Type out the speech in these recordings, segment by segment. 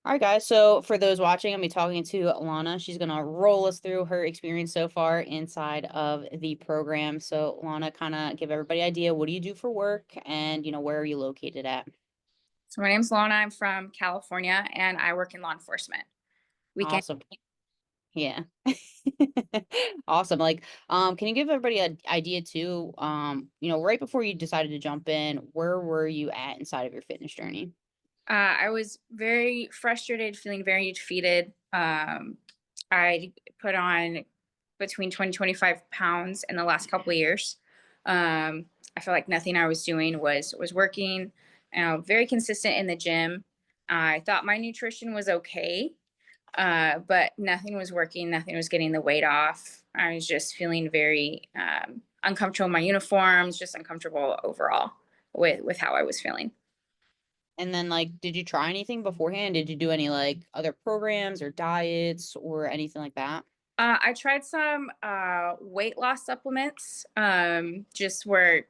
All right, guys. So for those watching, I'm gonna be talking to Lana. She's gonna roll us through her experience so far inside of the program. So Lana, kind of give everybody idea, what do you do for work, and where are you located at? So my name's Lana. I'm from California and I work in law enforcement. Weekend. Awesome. Yeah. Awesome. Like, can you give everybody an idea too? Right before you decided to jump in, where were you at inside of your fitness journey? I was very frustrated, feeling very defeated. I put on between 20 25 pounds in the last couple of years. I felt like nothing I was doing was working. Very consistent in the gym. I thought my nutrition was okay, but nothing was working. Nothing was getting the weight off. I was just feeling very uncomfortable in my uniforms, just uncomfortable overall with how I was feeling. And then, like, did you try anything beforehand? Did you do any like other programs or diets or anything like that? I tried some weight loss supplements, just where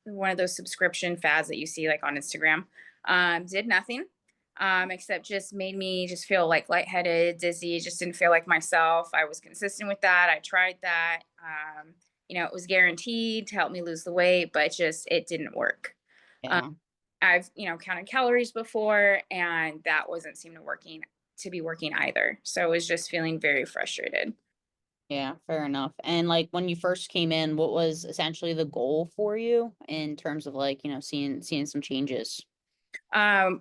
one of those subscription fads that you see like on Instagram. Did nothing, except just made me just feel like lightheaded, dizzy. Just didn't feel like myself. I was consistent with that. I tried that. It was guaranteed to help me lose the weight, but just it didn't work. Um, Yeah. I've counted calories before, and that wasn't seem to be working either. So I was just feeling very frustrated. Yeah, fair enough. And like when you first came in, what was essentially the goal for you in terms of like, seeing some changes? Um,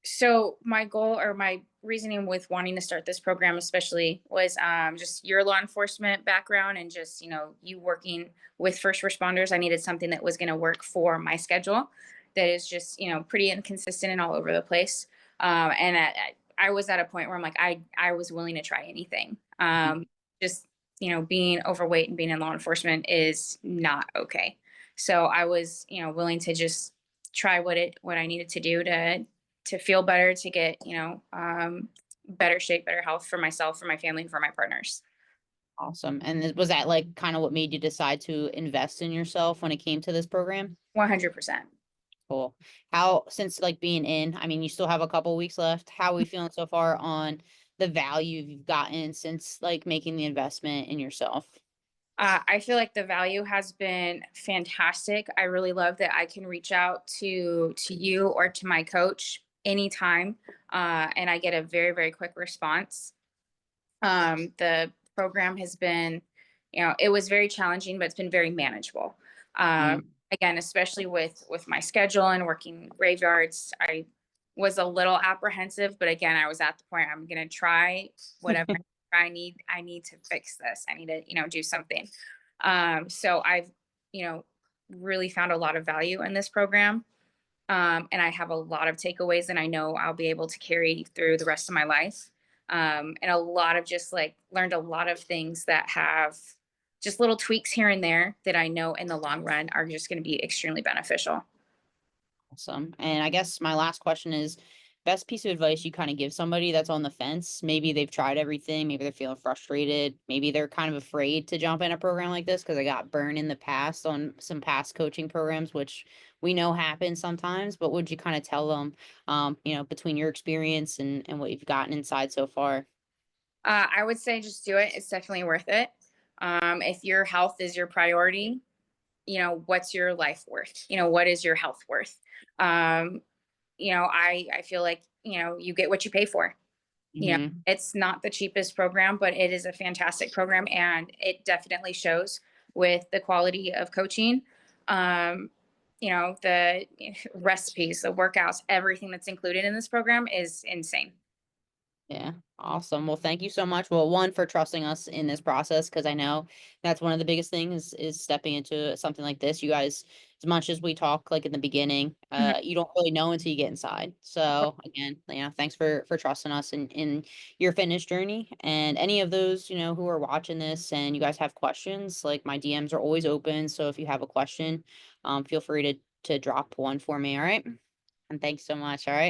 so my goal or my reasoning with wanting to start this program especially was just your law enforcement background and just you working with first responders. I needed something that was going to work for my schedule that is just pretty inconsistent and all over the place. I was at a point where I'm like I was willing to try anything. Just being overweight and being in law enforcement is not okay. So I was willing to just try what I needed to do to feel better, to get, better shape, better health for myself, for my family, and for my partners. Awesome. And was that like kind of what made you decide to invest in yourself when it came to this program? 100%. Cool. How, since like being in, I mean, you still have a couple weeks left. How are we feeling so far on the value you've gotten since like making the investment in yourself? I feel like the value has been fantastic. I really love that I can reach out to you or to my coach anytime, and I get a very very quick response. The program has been, it was very challenging, but it's been very manageable. Um, Mm. Again, especially with my schedule and working graveyards, I was a little apprehensive, but again, I was at the point I'm going to try whatever I need to fix this. I need to, do something. So I've, you know, really found a lot of value in this program. And I have a lot of takeaways and I know I'll be able to carry through the rest of my life. And a lot of just like learned a lot of things that have just little tweaks here and there that I know in the long run are just going to be extremely beneficial. Awesome. And I guess my last question is, best piece of advice you kind of give somebody that's on the fence. Maybe they've tried everything, maybe they're feeling frustrated, maybe they're kind of afraid to jump in a program like this because they got burned in the past on some past coaching programs, which we know happens sometimes. But would you kind of tell them, between your experience and what you've gotten inside so far? I would say just do it. It's definitely worth it. If your health is your priority, what's your life worth? What is your health worth? Um, I feel like, you get what you pay for. Hmm. It's not the cheapest program, but it is a fantastic program and it definitely shows with the quality of coaching. Um, the recipes, the workouts, everything that's included in this program is insane. Yeah, awesome. Well, thank you so much. Well, one, for trusting us in this process, because I know that's one of the biggest things is stepping into something like this. You guys, as much as we talk like in the beginning, Mhm. you don't really know until you get inside. So again, thanks for trusting us in your fitness journey. And any of those, who are watching this and you guys have questions, like my DMs are always open. So if you have a question, feel free to drop one for me. All right. And thanks so much. All right.